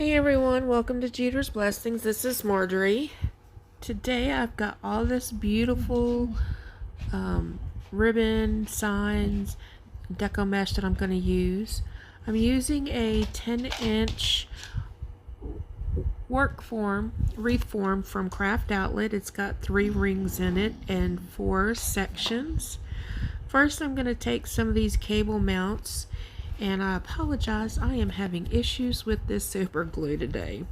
Hey everyone, welcome to Jetersblessings. This is Marjorie. Today I've got all this beautiful ribbon, signs, deco mesh that I'm going to use. I'm using a 10-inch wreath form from Craft Outlet. It's got 3 rings in it and 4 sections. First I'm going to take some of these cable mounts, and I apologize, I am having issues with this super glue today.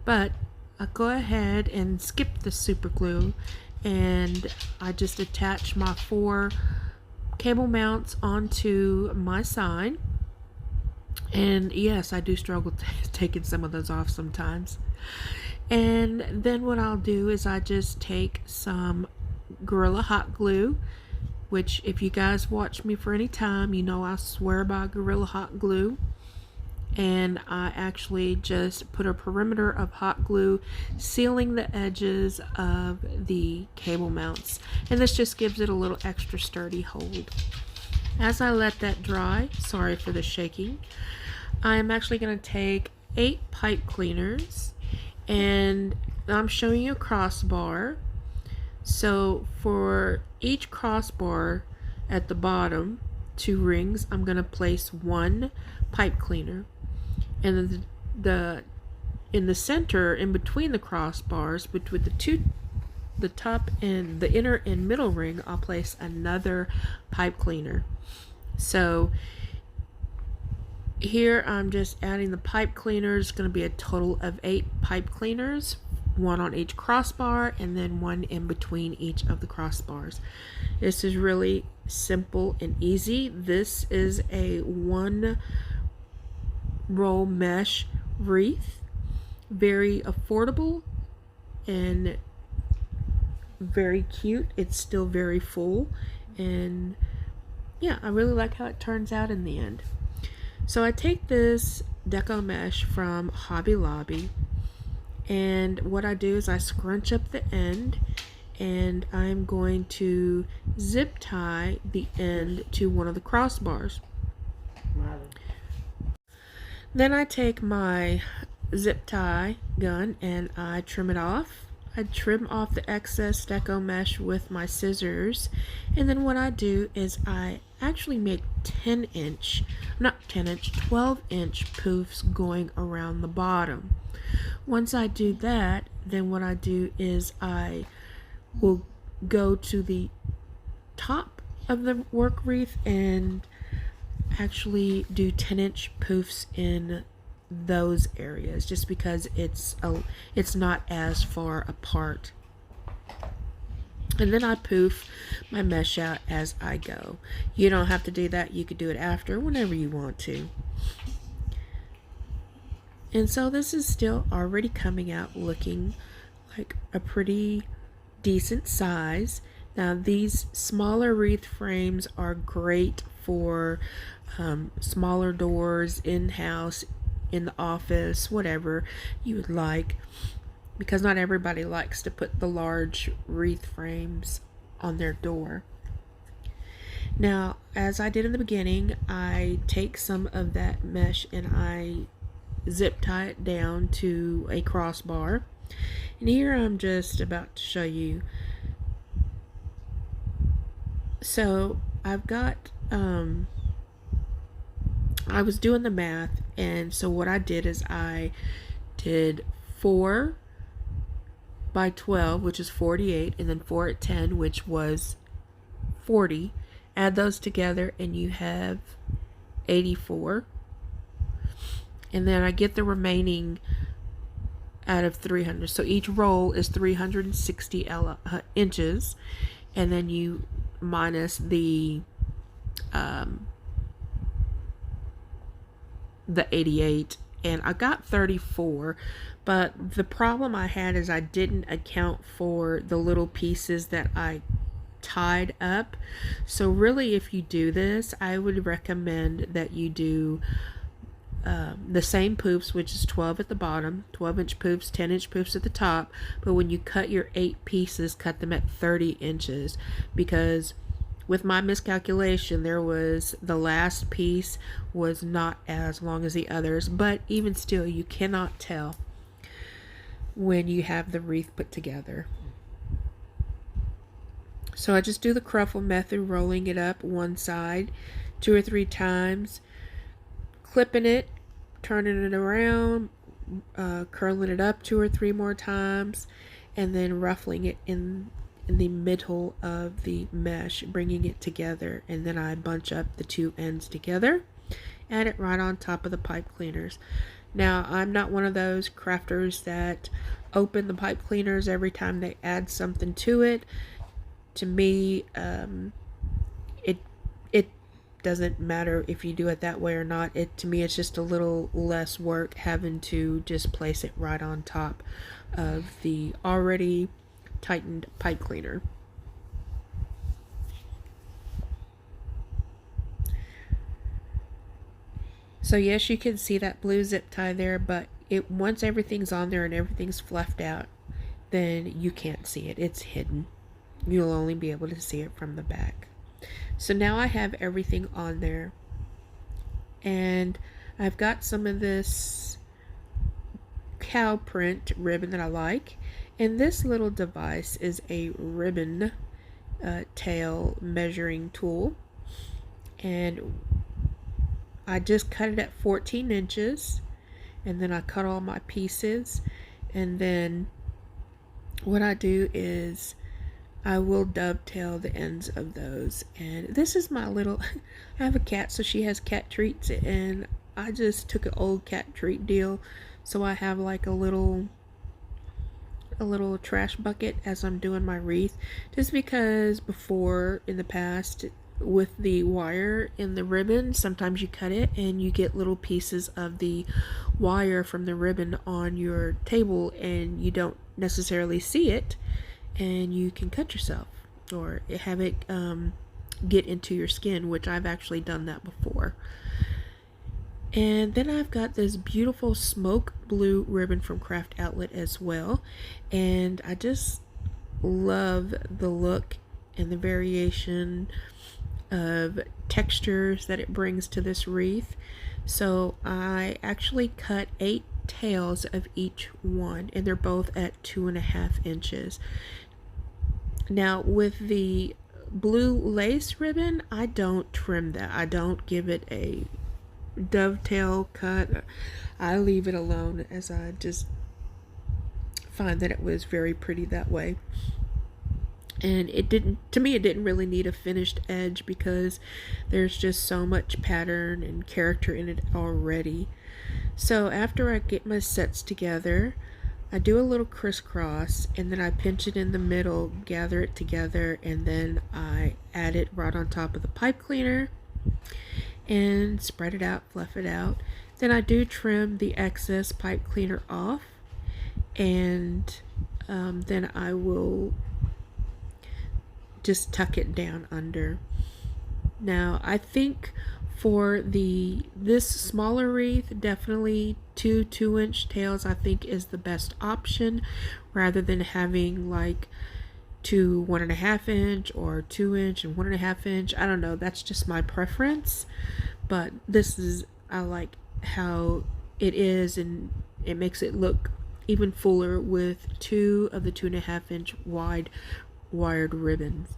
But I'll go ahead and skip the super glue, and I just attach my 4 cable mounts onto my sign. And yes, I do struggle taking some of those off sometimes. And then what I'll do is I just take some Gorilla Hot Glue, which if you guys watch me for any time, you know I swear by Gorilla Hot Glue. And I actually just put a perimeter of hot glue sealing the edges of the cable mounts. And this just gives it a little extra sturdy hold. As I let that dry, sorry for the shaking, I'm actually going to take 8 pipe cleaners, and I'm showing you a crossbar. So for each crossbar at the bottom, 2 rings, I'm going to place 1 pipe cleaner. And in the center, in between the crossbars, between the top and the inner and middle ring, I'll place another pipe cleaner. So here I'm just adding the pipe cleaners. It's going to be a total of 8 pipe cleaners, 1 on each crossbar and then 1 in between each of the crossbars. This is really simple and easy. This is a 1 roll mesh wreath, very affordable and very cute. It's still very full, and yeah, I really like how it turns out in the end. So I take this deco mesh from Hobby Lobby, and what I do is I scrunch up the end, and I'm going to zip tie the end to one of the crossbars. Then I take my zip tie gun and I trim it off. I trim off the excess deco mesh with my scissors, and then what I do is I actually make 12-inch poofs going around the bottom. Once I do that, then what I do is I will go to the top of the work wreath and actually do 10-inch poofs in those areas, just because it's not as far apart. And then I poof my mesh out as I go. You don't have to do that. You could do it after, whenever you want to. And so this is still already coming out looking like a pretty decent size. Now these smaller wreath frames are great for smaller doors, in-house, in the office, whatever you would like, because not everybody likes to put the large wreath frames on their door. Now, as I did in the beginning, I take some of that mesh and I zip tie it down to a crossbar. And here I'm just about to show you. So I've got I was doing the math, and so what I did is I did 4 by 12, which is 48, and then 4 at 10, which was 40. Add those together and you have 84. And then I get the remaining out of 300. So each roll is 360 inches, and then you minus the 88, and I got 34. But the problem I had is I didn't account for the little pieces that I tied up. So really, if you do this, I would recommend that you do the same poofs, which is 12 at the bottom, 12-inch poofs, 10-inch poofs at the top, but when you cut your 8 pieces, cut them at 30 inches, because with my miscalculation, there was the last piece was not as long as the others, but even still, you cannot tell when you have the wreath put together. So I just do the cruffle method, rolling it up one side 2 or 3 times, clipping it, turning it around, curling it up 2 or 3 more times, and then ruffling it in the middle of the mesh, bringing it together, and then I bunch up the 2 ends together, add it right on top of the pipe cleaners. Now, I'm not one of those crafters that open the pipe cleaners every time they add something to it. To me, it doesn't matter if you do it that way or not. To me, it's just a little less work having to just place it right on top of the already tightened pipe cleaner. So yes, you can see that blue zip tie there, but once everything's on there and everything's fluffed out, then you can't see it. It's hidden. You'll only be able to see it from the back. So now I have everything on there, and I've got some of this cow print ribbon that I like, and this little device is a ribbon tail measuring tool, and I just cut it at 14 inches, and then I cut all my pieces, and then what I do is I will dovetail the ends of those. And this is my little I have a cat, so she has cat treats, and I just took an old cat treat deal, so I have like a little trash bucket as I'm doing my wreath, just because before in the past with the wire in the ribbon, sometimes you cut it and you get little pieces of the wire from the ribbon on your table and you don't necessarily see it, and you can cut yourself or have it get into your skin, which I've actually done that before. And then I've got this beautiful smoke blue ribbon from Craft Outlet as well, and I just love the look and the variation of textures that it brings to this wreath. So I actually cut 8 tails of each one, and they're both at 2.5 inches. Now with the blue lace ribbon, I don't trim that. I don't give it a dovetail cut. I leave it alone, as I just find that it was very pretty that way. And it didn't really need a finished edge because there's just so much pattern and character in it already. So after I get my sets together, I do a little crisscross, and then I pinch it in the middle, gather it together, and then I add it right on top of the pipe cleaner and spread it out, fluff it out. Then I do trim the excess pipe cleaner off, and then I will just tuck it down under. Now I think for this smaller wreath, definitely 2 2-inch tails I think is the best option, rather than having like 2 1.5 inch or 2 inch and 1.5 inch. I don't know, that's just my preference, but I like how it is, and it makes it look even fuller with 2 of the 2.5 inch wide wired ribbons.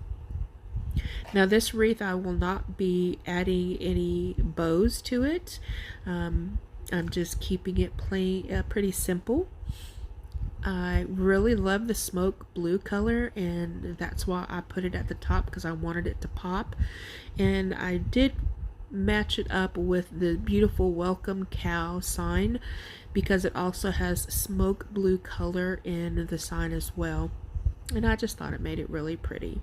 Now this wreath, I will not be adding any bows to it. I'm just keeping it plain, pretty simple. I really love the smoke blue color, and that's why I put it at the top, because I wanted it to pop. And I did match it up with the beautiful welcome cow sign, because it also has smoke blue color in the sign as well, and I just thought it made it really pretty.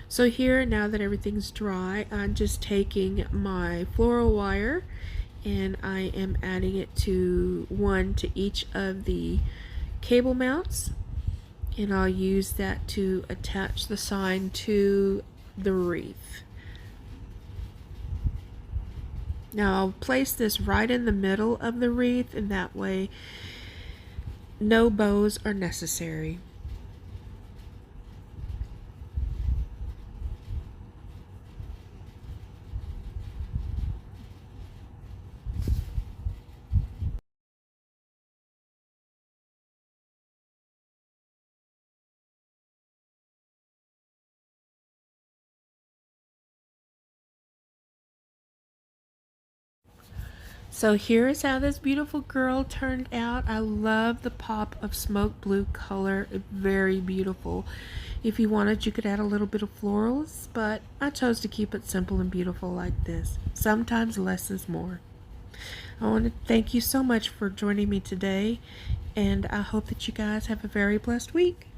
So here, now that everything's dry, I'm just taking my floral wire and I am adding it to each of the cable mounts, and I'll use that to attach the sign to the wreath. Now I'll place this right in the middle of the wreath, and that way no bows are necessary. So here is how this beautiful girl turned out. I love the pop of smoke blue color. Very beautiful. If you wanted, you could add a little bit of florals, but I chose to keep it simple and beautiful like this. Sometimes less is more. I want to thank you so much for joining me today, and I hope that you guys have a very blessed week.